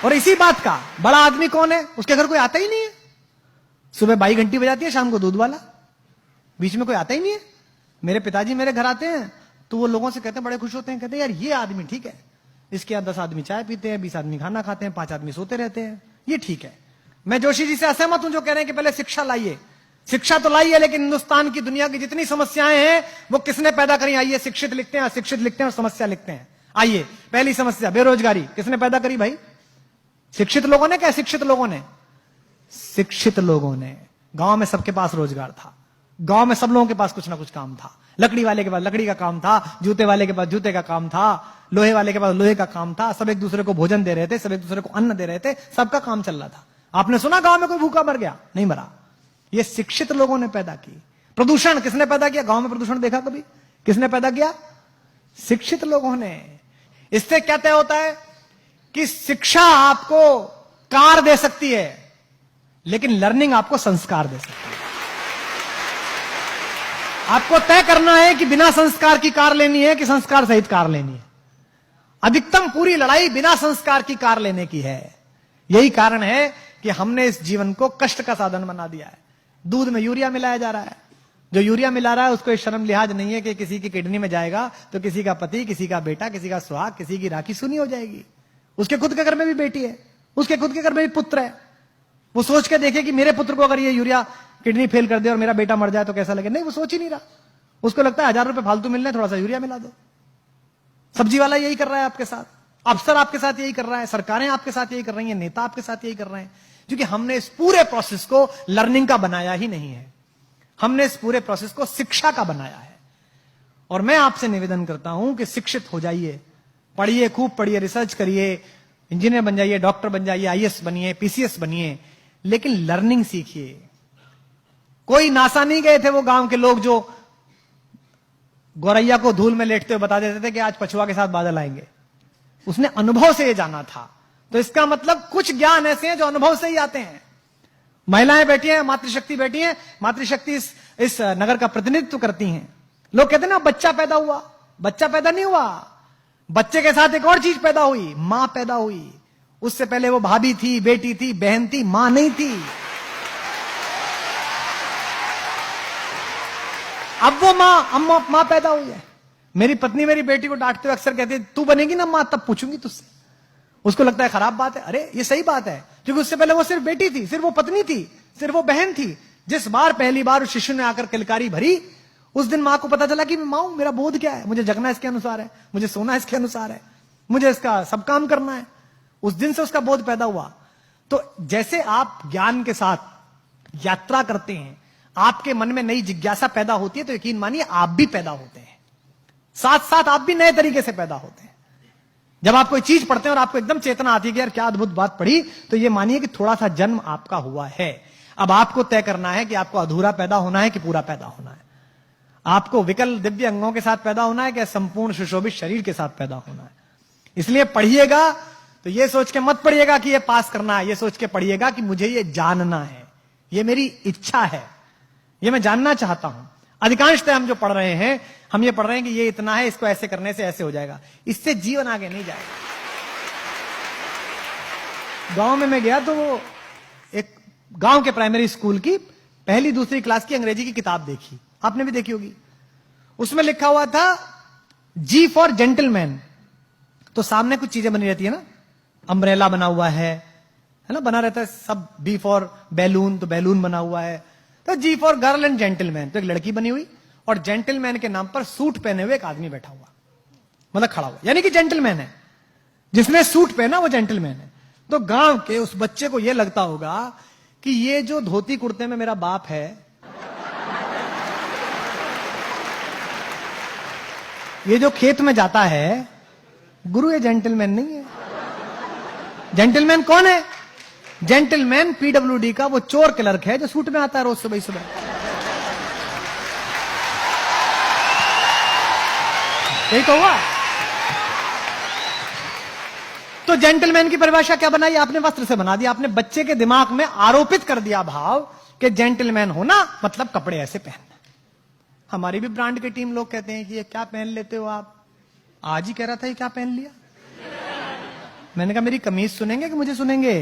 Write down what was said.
और इसी बात का बड़ा आदमी कौन है? उसके घर कोई आता ही नहीं है। सुबह बाई घंटी बजाती है, शाम को दूध वाला, बीच में कोई आता ही नहीं है। मेरे पिताजी मेरे घर आते हैं तो वो लोगों से कहते हैं, बड़े खुश होते हैं, कहते हैं यार ये आदमी ठीक है, इसके यहाँ 10 आदमी चाय पीते हैं, 20 आदमी खाना खाते हैं, 5 आदमी सोते रहते हैं, ये ठीक है। मैं जोशी जी से असहमत हूं जो कह रहे हैं कि पहले शिक्षा लाइए। शिक्षा तो लाई है, लेकिन हिंदुस्तान की दुनिया की जितनी समस्याएं हैं वो किसने पैदा करी? आइए, शिक्षित लिखते हैं, अशिक्षित लिखते हैं और समस्या लिखते हैं। आइए, पहली समस्या बेरोजगारी, किसने पैदा करी भाई? शिक्षित लोगों ने क्या शिक्षित लोगों ने? शिक्षित लोगों ने। गांव में सबके पास रोजगार था, गांव में सब लोगों के पास कुछ ना कुछ काम था। लकड़ी वाले के पास लकड़ी का काम था, जूते वाले के पास जूते का काम था, लोहे वाले के पास लोहे का काम था। सब एक दूसरे को भोजन दे रहे थे, सब एक दूसरे को अन्न दे रहे थे, सबका काम चल रहा था। आपने सुना गांव में कोई भूखा मर गया? नहीं मरा। ये शिक्षित लोगों ने पैदा की। प्रदूषण किसने पैदा किया? गांव में प्रदूषण देखा कभी? किसने पैदा किया? शिक्षित लोगों ने। इससे क्या तय होता है कि शिक्षा आपको कार दे सकती है, लेकिन लर्निंग आपको संस्कार दे सकती है। आपको तय करना है कि बिना संस्कार की कार लेनी है कि संस्कार सहित कार लेनी है। अधिकतम पूरी लड़ाई बिना संस्कार की कार लेने की है। यही कारण है कि हमने इस जीवन को कष्ट का साधन बना दिया है। दूध में यूरिया मिलाया जा रहा है। जो यूरिया मिला रहा है उसको शर्म लिहाज नहीं है कि किसी की किडनी में जाएगा तो किसी का पति, किसी का बेटा, किसी का सुहाग, किसी की राखी सुनी हो जाएगी। उसके खुद के घर में भी बेटी है, उसके खुद के घर में भी पुत्र है। वो सोच के देखे कि मेरे पुत्र को अगर ये यूरिया किडनी फेल कर दे और मेरा बेटा मर जाए तो कैसा लगे। नहीं, वो सोच ही नहीं रहा। उसको लगता है 1000 रुपए फालतू मिलने, थोड़ा सा यूरिया मिला दो। सब्जी वाला यही कर रहा है आपके साथ, अफसर आपके साथ यही कर रहा है, सरकारें आपके साथ यही कर रही हैं, नेता आपके साथ यही कर रहे हैं, क्योंकि हमने इस पूरे प्रोसेस को लर्निंग का बनाया ही नहीं है। हमने इस पूरे प्रोसेस को शिक्षा का बनाया है। और मैं आपसे निवेदन करता हूं कि शिक्षित हो जाइए, पढ़िए, खूब पढ़िए, रिसर्च करिए, इंजीनियर बन जाइए, डॉक्टर बन जाइए, आईएएस बनिए, पीसीएस बनिए, लेकिन लर्निंग सीखिए। कोई नासा नहीं गए थे वो गांव के लोग जो गौरैया को धूल में लेटते हुए बता देते थे कि आज पछुआ के साथ बादल आएंगे। उसने अनुभव से ये जाना था। तो इसका मतलब कुछ ज्ञान ऐसे हैं जो अनुभव से ही आते हैं। महिलाएं बैठी हैं, मातृशक्ति बैठी हैं, मातृशक्ति इस नगर का प्रतिनिधित्व करती हैं। लोग कहते हैं ना बच्चा पैदा हुआ, बच्चा पैदा नहीं हुआ, बच्चे के साथ एक और चीज पैदा हुई, मां पैदा हुई। उससे पहले वो भाभी थी, बेटी थी, बहन थी, मां नहीं थी। अब वो मां पैदा हुई है। मेरी पत्नी मेरी बेटी को डांटते हुए अक्सर कहती है, तू बनेगी ना मां तब पूछूंगी तुझसे। उसको लगता है खराब बात है। अरे ये सही बात है, क्योंकि उससे पहले वो सिर्फ बेटी थी, सिर्फ वो पत्नी थी, सिर्फ वो बहन थी। जिस बार पहली बार उस शिशु ने आकर किलकारी भरी, उस दिन मां को पता चला कि मैं मां हूं, मेरा बोध क्या है, मुझे जगना इसके अनुसार है, मुझे सोना इसके अनुसार है, मुझे इसका सब काम करना है। उस दिन से उसका बोध पैदा हुआ। तो जैसे आप ज्ञान के साथ यात्रा करते हैं, आपके मन में नई जिज्ञासा पैदा होती है, तो यकीन मानिए आप भी पैदा होते हैं, साथ साथ आप भी नए तरीके से पैदा होते हैं। जब आप कोई चीज पढ़ते हैं और आपको एकदम चेतना आती है कि यार क्या अद्भुत बात पढ़ी, तो ये मानिए कि थोड़ा सा जन्म आपका हुआ है। अब आपको तय करना है कि आपको अधूरा पैदा होना है कि पूरा पैदा होना है। आपको विकल दिव्य अंगों के साथ पैदा होना है कि संपूर्ण सुशोभित शरीर के साथ पैदा होना है। इसलिए पढ़िएगा तो ये सोच के मत पढ़िएगा कि ये पास करना है, ये सोच के पढ़िएगा कि मुझे ये जानना है, ये मेरी इच्छा है, ये मैं जानना चाहता हूं। अधिकांशतः हम जो पढ़ रहे हैं, हम ये पढ़ रहे हैं कि ये इतना है, इसको ऐसे करने से ऐसे हो जाएगा। इससे जीवन आगे नहीं जाएगा। गांव में मैं गया तो वो एक गांव के प्राइमरी स्कूल की पहली दूसरी क्लास की अंग्रेजी की किताब देखी, आपने भी देखी होगी। उसमें लिखा हुआ था जी फॉर जेंटलमैन। तो सामने कुछ चीजें बनी रहती है ना, अम्ब्रेला बना हुआ है ना, बना रहता है सब। बी फॉर बैलून, तो बैलून बना हुआ है। तो जी फॉर गर्ल एंड जेंटलमैन, तो एक लड़की बनी हुई और जेंटलमैन के नाम पर सूट पहने हुए एक आदमी बैठा हुआ, मतलब खड़ा हुआ, यानी कि जेंटलमैन है। जिसने सूट पहना वो जेंटलमैन है। तो गांव के उस बच्चे को यह लगता होगा कि ये जो धोती कुर्ते में मेरा बाप है, ये जो खेत में जाता है, गुरु ये जेंटलमैन नहीं है। जेंटलमैन कौन है? जेंटलमैन पीडब्ल्यूडी का वो चोर क्लर्क है जो सूट में आता है रोज सुबह सुबह। यही तो हुआ। तो जेंटलमैन की परिभाषा क्या बनाई आपने? वस्त्र से बना दिया। आपने बच्चे के दिमाग में आरोपित कर दिया भाव कि जेंटलमैन होना मतलब कपड़े ऐसे पहनना। हमारी भी ब्रांड की टीम लोग कहते हैं कि ये क्या पहन लेते हो आप, आज ही कह रहा था ये क्या पहन लिया। मैंने कहा मेरी कमीज सुनेंगे कि मुझे सुनेंगे?